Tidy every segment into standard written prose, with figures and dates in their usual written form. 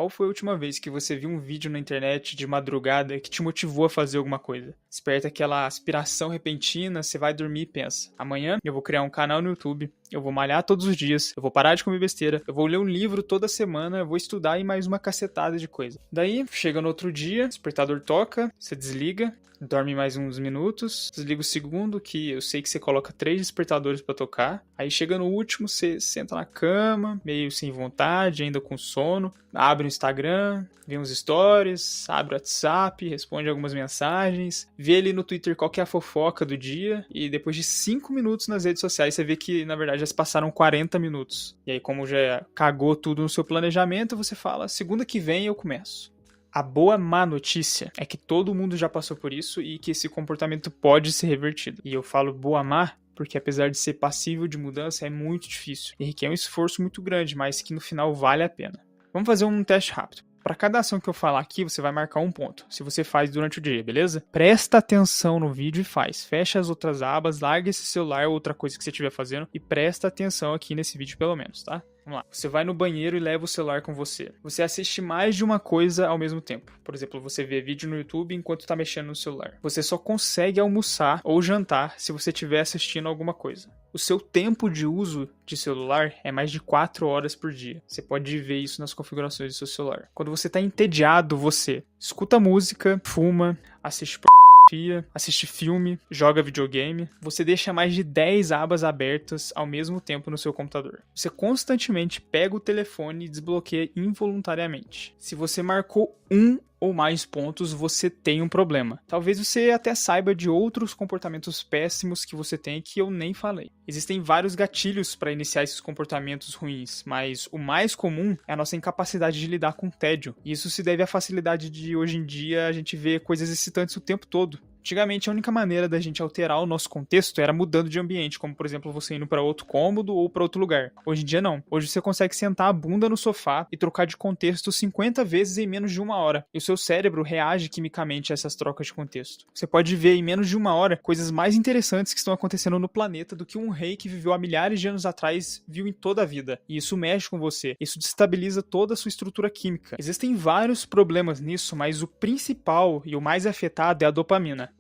Qual foi a última vez que você viu um vídeo na internet de madrugada que te motivou a fazer alguma coisa? Desperta aquela aspiração repentina, você vai dormir e pensa: amanhã eu vou criar um canal no YouTube, eu vou malhar todos os dias, eu vou parar de comer besteira, eu vou ler um livro toda semana, eu vou estudar e mais uma cacetada de coisa. Daí, chega no outro dia, o despertador toca, você desliga, dorme mais uns minutos, desliga o segundo, que eu sei que você coloca 3 despertadores pra tocar. Aí chega no último, você senta na cama, meio sem vontade, ainda com sono, abre o Instagram, vê uns stories, abre o WhatsApp, responde algumas mensagens, vê ali no Twitter qual que é a fofoca do dia, e depois de 5 minutos nas redes sociais, você vê que, na verdade, já se passaram 40 minutos. E aí, como já cagou tudo no seu planejamento, você fala: segunda que vem eu começo. A boa má notícia é que todo mundo já passou por isso e que esse comportamento pode ser revertido. E eu falo boa má porque, apesar de ser passível de mudança, é muito difícil e requer um esforço muito grande, mas que no final vale a pena. Vamos fazer um teste rápido. Para cada ação que eu falar aqui, você vai marcar um ponto, se você faz durante o dia, beleza? Presta atenção no vídeo e faz. Fecha as outras abas, larga esse celular ou outra coisa que você estiver fazendo e presta atenção aqui nesse vídeo pelo menos, tá? Vamos lá. Você vai no banheiro e leva o celular com você. Você assiste mais de uma coisa ao mesmo tempo. Por exemplo, você vê vídeo no YouTube enquanto tá mexendo no celular. Você só consegue almoçar ou jantar se você estiver assistindo alguma coisa. O seu tempo de uso de celular é mais de 4 horas por dia. Você pode ver isso nas configurações do seu celular. Quando você tá entediado, você escuta música, fuma, assiste assiste filme, joga videogame, você deixa mais de 10 abas abertas ao mesmo tempo no seu computador. Você constantemente pega o telefone e desbloqueia involuntariamente. Se você marcou um ou mais pontos, você tem um problema. Talvez você até saiba de outros comportamentos péssimos que você tem que eu nem falei. Existem vários gatilhos para iniciar esses comportamentos ruins, mas o mais comum é a nossa incapacidade de lidar com tédio. E isso se deve à facilidade de hoje em dia a gente ver coisas excitantes o tempo todo. Antigamente, a única maneira da gente alterar o nosso contexto era mudando de ambiente, como por exemplo você indo para outro cômodo ou para outro lugar. Hoje em dia não. Hoje você consegue sentar a bunda no sofá e trocar de contexto 50 vezes em menos de 1 hora. E o seu cérebro reage quimicamente a essas trocas de contexto. Você pode ver em menos de 1 hora coisas mais interessantes que estão acontecendo no planeta do que um rei que viveu há milhares de anos atrás viu em toda a vida. E isso mexe com você. Isso destabiliza toda a sua estrutura química. Existem vários problemas nisso, mas o principal e o mais afetado é a dopamina.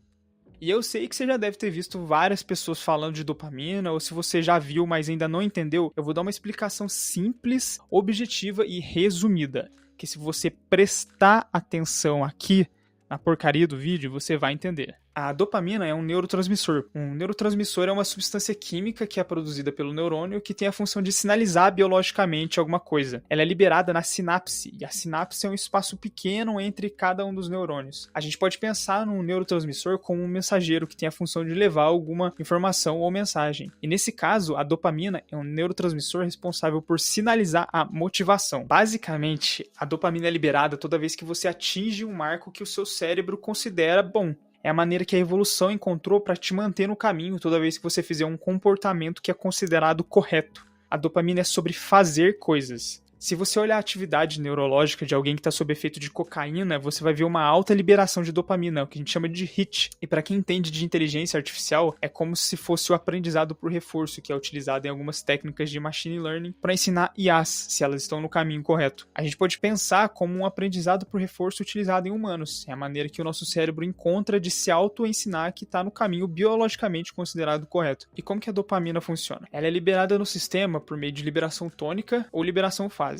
E eu sei que você já deve ter visto várias pessoas falando de dopamina, ou se você já viu, mas ainda não entendeu, eu vou dar uma explicação simples, objetiva e resumida. Que se você prestar atenção aqui na porcaria do vídeo, você vai entender. A dopamina é um neurotransmissor. Um neurotransmissor é uma substância química que é produzida pelo neurônio que tem a função de sinalizar biologicamente alguma coisa. Ela é liberada na sinapse, e a sinapse é um espaço pequeno entre cada um dos neurônios. A gente pode pensar num neurotransmissor como um mensageiro que tem a função de levar alguma informação ou mensagem. E nesse caso, a dopamina é um neurotransmissor responsável por sinalizar a motivação. Basicamente, a dopamina é liberada toda vez que você atinge um marco que o seu cérebro considera bom. É a maneira que a evolução encontrou para te manter no caminho toda vez que você fizer um comportamento que é considerado correto. A dopamina é sobre fazer coisas. Se você olhar a atividade neurológica de alguém que está sob efeito de cocaína, você vai ver uma alta liberação de dopamina, o que a gente chama de HIT. E para quem entende de inteligência artificial, é como se fosse o aprendizado por reforço, que é utilizado em algumas técnicas de machine learning para ensinar IAs, se elas estão no caminho correto. A gente pode pensar como um aprendizado por reforço utilizado em humanos. É a maneira que o nosso cérebro encontra de se auto-ensinar que está no caminho biologicamente considerado correto. E como que a dopamina funciona? Ela é liberada no sistema por meio de liberação tônica ou liberação fásica.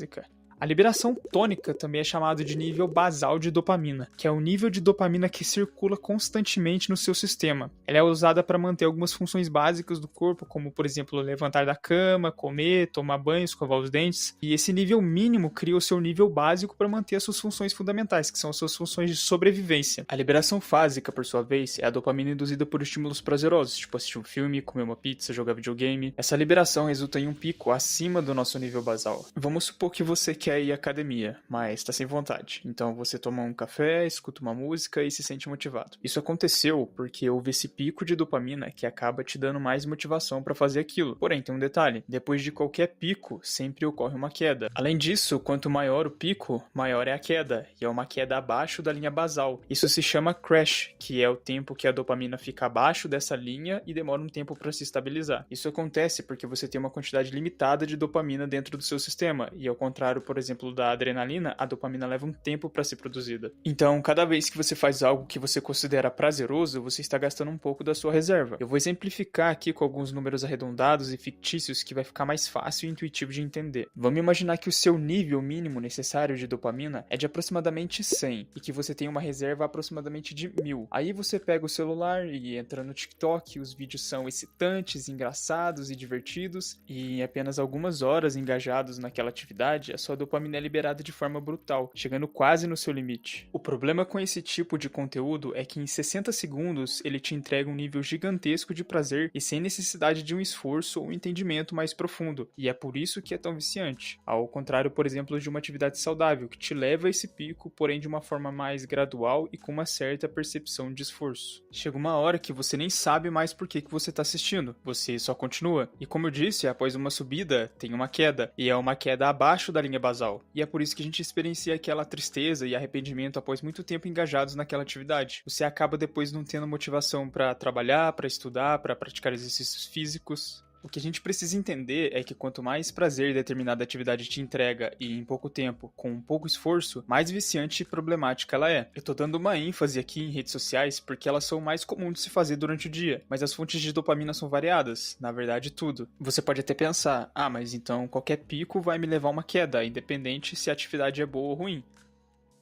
A liberação tônica também é chamada de nível basal de dopamina, que é o nível de dopamina que circula constantemente no seu sistema. Ela é usada para manter algumas funções básicas do corpo, como por exemplo levantar da cama, comer, tomar banho, escovar os dentes. E esse nível mínimo cria o seu nível básico para manter as suas funções fundamentais, que são as suas funções de sobrevivência. A liberação fásica, por sua vez, é a dopamina induzida por estímulos prazerosos, tipo assistir um filme, comer uma pizza, jogar videogame. Essa liberação resulta em um pico acima do nosso nível basal. Vamos supor que você quer ir à academia, mas tá sem vontade. Então você toma um café, escuta uma música e se sente motivado. Isso aconteceu porque houve esse pico de dopamina que acaba te dando mais motivação para fazer aquilo. Porém, tem um detalhe: depois de qualquer pico, sempre ocorre uma queda. Além disso, quanto maior o pico, maior é a queda, e é uma queda abaixo da linha basal. Isso se chama crash, que é o tempo que a dopamina fica abaixo dessa linha e demora um tempo para se estabilizar. Isso acontece porque você tem uma quantidade limitada de dopamina dentro do seu sistema, e ao contrário, por exemplo, da adrenalina, a dopamina leva um tempo para ser produzida. Então, cada vez que você faz algo que você considera prazeroso, você está gastando um pouco da sua reserva. Eu vou exemplificar aqui com alguns números arredondados e fictícios que vai ficar mais fácil e intuitivo de entender. Vamos imaginar que o seu nível mínimo necessário de dopamina é de aproximadamente 100 e que você tem uma reserva aproximadamente de 1000. Aí você pega o celular e entra no TikTok, os vídeos são excitantes, engraçados e divertidos, e em apenas algumas horas engajados naquela atividade, a sua dopamina é liberada de forma brutal, chegando quase no seu limite. O problema com esse tipo de conteúdo é que em 60 segundos ele te entrega um nível gigantesco de prazer e sem necessidade de um esforço ou um entendimento mais profundo, e é por isso que é tão viciante. Ao contrário, por exemplo, de uma atividade saudável, que te leva a esse pico, porém de uma forma mais gradual e com uma certa percepção de esforço. Chega uma hora que você nem sabe mais por que você está assistindo, você só continua. E como eu disse, após uma subida, tem uma queda, e é uma queda abaixo da linha basal. E é por isso que a gente experiencia aquela tristeza e arrependimento após muito tempo engajados naquela atividade. Você acaba depois não tendo motivação para trabalhar, para estudar, para praticar exercícios físicos. O que a gente precisa entender é que quanto mais prazer determinada atividade te entrega e em pouco tempo, com pouco esforço, mais viciante e problemática ela é. Eu tô dando uma ênfase aqui em redes sociais porque elas são mais comuns de se fazer durante o dia, mas as fontes de dopamina são variadas, na verdade tudo. Você pode até pensar, mas então qualquer pico vai me levar a uma queda, independente se a atividade é boa ou ruim.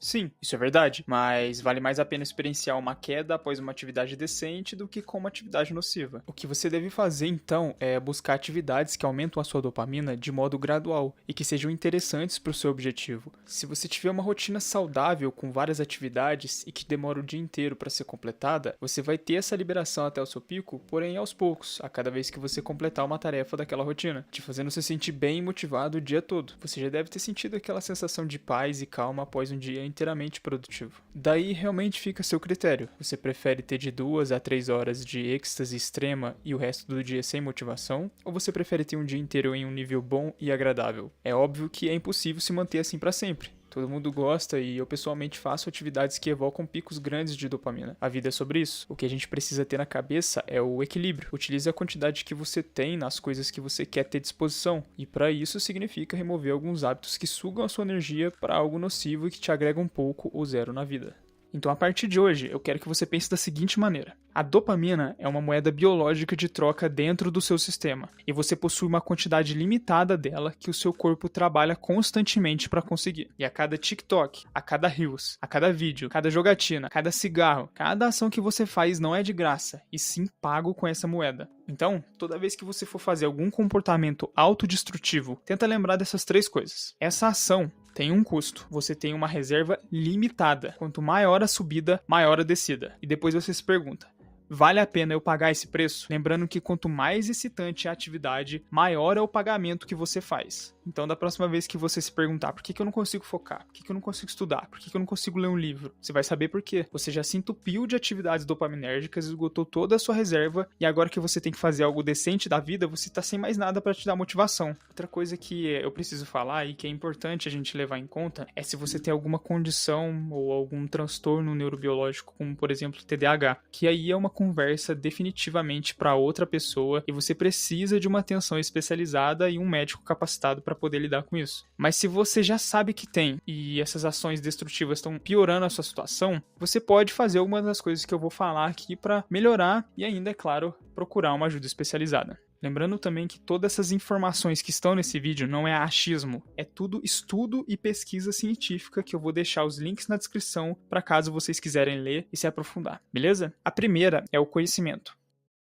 Sim, isso é verdade, mas vale mais a pena experienciar uma queda após uma atividade decente do que com uma atividade nociva. O que você deve fazer então é buscar atividades que aumentam a sua dopamina de modo gradual e que sejam interessantes para o seu objetivo. Se você tiver uma rotina saudável com várias atividades e que demora o dia inteiro para ser completada, você vai ter essa liberação até o seu pico, porém aos poucos, a cada vez que você completar uma tarefa daquela rotina, te fazendo se sentir bem motivado o dia todo. Você já deve ter sentido aquela sensação de paz e calma após um dia inteiramente produtivo. Daí realmente fica a seu critério. Você prefere ter de 2 a 3 horas de êxtase extrema e o resto do dia sem motivação? Ou você prefere ter um dia inteiro em um nível bom e agradável? É óbvio que é impossível se manter assim para sempre. Todo mundo gosta e eu pessoalmente faço atividades que evocam picos grandes de dopamina. A vida é sobre isso. O que a gente precisa ter na cabeça é o equilíbrio. Utilize a quantidade que você tem nas coisas que você quer ter disposição. E para isso significa remover alguns hábitos que sugam a sua energia para algo nocivo e que te agrega um pouco ou zero na vida. Então, a partir de hoje, eu quero que você pense da seguinte maneira. A dopamina é uma moeda biológica de troca dentro do seu sistema, e você possui uma quantidade limitada dela que o seu corpo trabalha constantemente para conseguir. E a cada TikTok, a cada Reels, a cada vídeo, cada jogatina, cada cigarro, cada ação que você faz não é de graça, e sim pago com essa moeda. Então, toda vez que você for fazer algum comportamento autodestrutivo, tenta lembrar dessas 3 coisas. Essa ação tem um custo. Você tem uma reserva limitada. Quanto maior a subida, maior a descida. E depois você se pergunta, vale a pena eu pagar esse preço? Lembrando que quanto mais excitante a atividade, maior é o pagamento que você faz. Então, da próxima vez que você se perguntar por que eu não consigo focar, por que eu não consigo estudar, por que eu não consigo ler um livro, você vai saber por quê. Você já se entupiu de atividades dopaminérgicas, esgotou toda a sua reserva e agora que você tem que fazer algo decente da vida, você tá sem mais nada para te dar motivação. Outra coisa que eu preciso falar e que é importante a gente levar em conta é se você tem alguma condição ou algum transtorno neurobiológico, como por exemplo TDAH, que aí é uma conversa definitivamente para outra pessoa e você precisa de uma atenção especializada e um médico capacitado para poder lidar com isso. Mas se você já sabe que tem e essas ações destrutivas estão piorando a sua situação, você pode fazer algumas das coisas que eu vou falar aqui para melhorar e ainda, é claro, procurar uma ajuda especializada. Lembrando também que todas essas informações que estão nesse vídeo não é achismo, é tudo estudo e pesquisa científica que eu vou deixar os links na descrição para caso vocês quiserem ler e se aprofundar, beleza? A primeira é o conhecimento.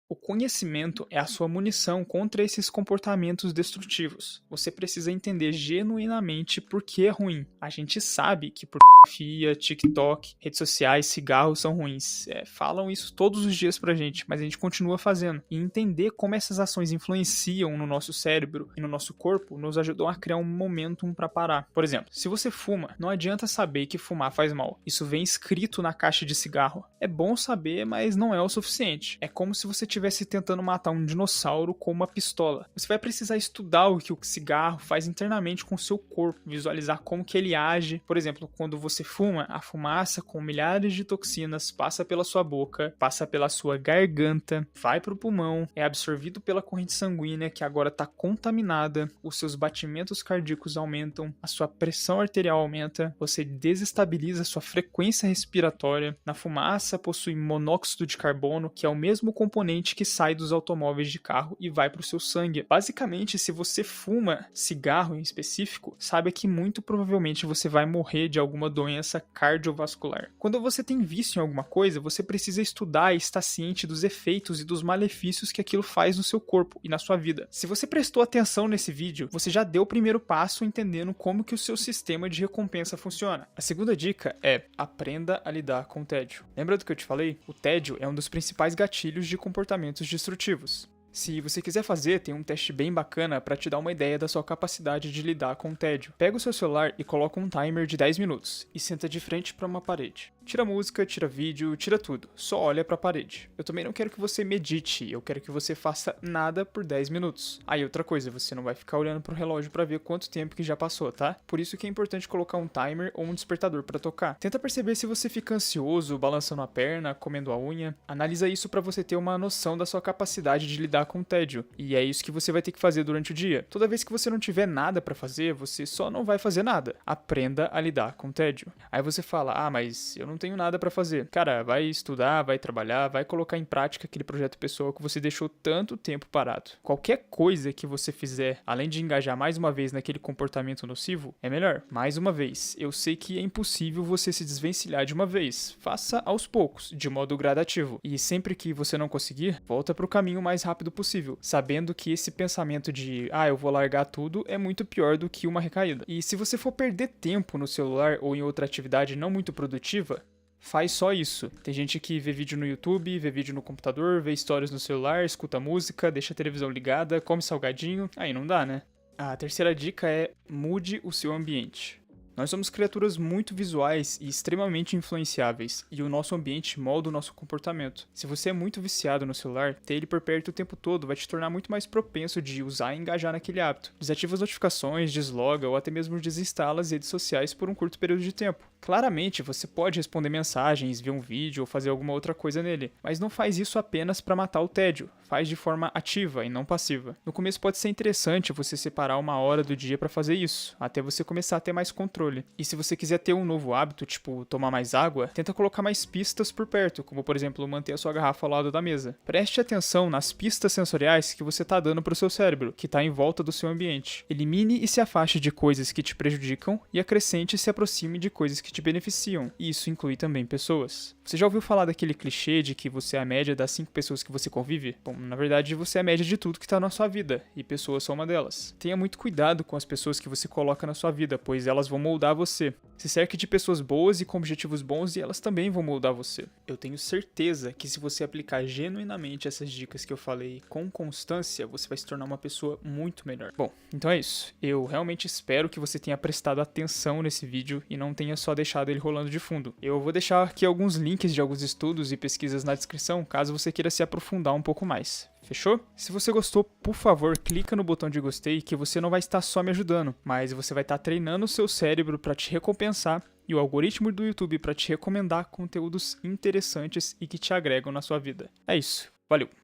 O conhecimento é a sua munição contra esses comportamentos destrutivos. Você precisa entender genuinamente por que é ruim. A gente sabe que pornografia, TikTok, redes sociais, cigarros são ruins. Falam isso todos os dias pra gente, mas a gente continua fazendo. E entender como essas ações influenciam no nosso cérebro e no nosso corpo nos ajudam a criar um momentum pra parar. Por exemplo, se você fuma, não adianta saber que fumar faz mal. Isso vem escrito na caixa de cigarro. É bom saber, mas não é o suficiente. É como se você estivesse tentando matar um dinossauro com uma pistola. Você vai precisar estudar o que o cigarro faz internamente com o seu corpo, visualizar como que ele age. Por exemplo, quando você fuma, a fumaça com milhares de toxinas passa pela sua boca, passa pela sua garganta, vai para o pulmão, é absorvido pela corrente sanguínea que agora está contaminada, os seus batimentos cardíacos aumentam, a sua pressão arterial aumenta, você desestabiliza a sua frequência respiratória. Na fumaça possui monóxido de carbono, que é o mesmo componente que sai dos automóveis de carro e vai para o seu sangue. Basicamente, se você fuma cigarro em específico, saiba que muito provavelmente você vai morrer de alguma doença cardiovascular. Quando você tem vício em alguma coisa, você precisa estudar e estar ciente dos efeitos e dos malefícios que aquilo faz no seu corpo e na sua vida. Se você prestou atenção nesse vídeo, você já deu o primeiro passo entendendo como que o seu sistema de recompensa funciona. A segunda dica é: aprenda a lidar com o tédio. Lembra do que eu te falei? O tédio é um dos principais gatilhos de comportamentos destrutivos. Se você quiser fazer, tem um teste bem bacana para te dar uma ideia da sua capacidade de lidar com o tédio. Pega o seu celular e coloca um timer de 10 minutos e senta de frente para uma parede. Tira música, tira vídeo, tira tudo. Só olha para a parede. Eu também não quero que você medite, eu quero que você faça nada por 10 minutos. Aí outra coisa, você não vai ficar olhando pro relógio para ver quanto tempo que já passou, tá? Por isso que é importante colocar um timer ou um despertador para tocar. Tenta perceber se você fica ansioso, balançando a perna, comendo a unha. Analisa isso para você ter uma noção da sua capacidade de lidar com o tédio. E é isso que você vai ter que fazer durante o dia. Toda vez que você não tiver nada para fazer, você só não vai fazer nada. Aprenda a lidar com o tédio. Aí você fala: mas eu não tenho nada para fazer. Cara, vai estudar, vai trabalhar, vai colocar em prática aquele projeto pessoal que você deixou tanto tempo parado. Qualquer coisa que você fizer, além de engajar mais uma vez naquele comportamento nocivo, é melhor. Mais uma vez, eu sei que é impossível você se desvencilhar de uma vez. Faça aos poucos, de modo gradativo. E sempre que você não conseguir, volta para o caminho mais rápido possível, sabendo que esse pensamento de eu vou largar tudo é muito pior do que uma recaída. E se você for perder tempo no celular ou em outra atividade não muito produtiva, faz só isso. Tem gente que vê vídeo no YouTube, vê vídeo no computador, vê stories no celular, escuta música, deixa a televisão ligada, come salgadinho. Aí não dá, né? A terceira dica é: mude o seu ambiente. Nós somos criaturas muito visuais e extremamente influenciáveis, e o nosso ambiente molda o nosso comportamento. Se você é muito viciado no celular, ter ele por perto o tempo todo vai te tornar muito mais propenso de usar e engajar naquele hábito. Desativa as notificações, desloga ou até mesmo desinstala as redes sociais por um curto período de tempo. Claramente, você pode responder mensagens, ver um vídeo ou fazer alguma outra coisa nele, mas não faz isso apenas para matar o tédio. Faz de forma ativa e não passiva. No começo pode ser interessante você separar uma hora do dia para fazer isso, até você começar a ter mais controle. E se você quiser ter um novo hábito, tipo tomar mais água, tenta colocar mais pistas por perto, como por exemplo manter a sua garrafa ao lado da mesa. Preste atenção nas pistas sensoriais que você está dando para o seu cérebro, que está em volta do seu ambiente. Elimine e se afaste de coisas que te prejudicam e acrescente e se aproxime de coisas que te beneficiam, e isso inclui também pessoas. Você já ouviu falar daquele clichê de que você é a média das 5 pessoas que você convive? Bom, na verdade você é a média de tudo que está na sua vida, e pessoas são uma delas. Tenha muito cuidado com as pessoas que você coloca na sua vida, pois elas vão moldar você. Se cerque de pessoas boas e com objetivos bons e elas também vão moldar você. Eu tenho certeza que se você aplicar genuinamente essas dicas que eu falei com constância, você vai se tornar uma pessoa muito melhor. Bom, então é isso. Eu realmente espero que você tenha prestado atenção nesse vídeo e não tenha só deixado ele rolando de fundo. Eu vou deixar aqui alguns links de alguns estudos e pesquisas na descrição, caso você queira se aprofundar um pouco mais. Fechou? Se você gostou, por favor, clica no botão de gostei, que você não vai estar só me ajudando, mas você vai estar treinando o seu cérebro para te recompensar e o algoritmo do YouTube para te recomendar conteúdos interessantes e que te agregam na sua vida. É isso. Valeu!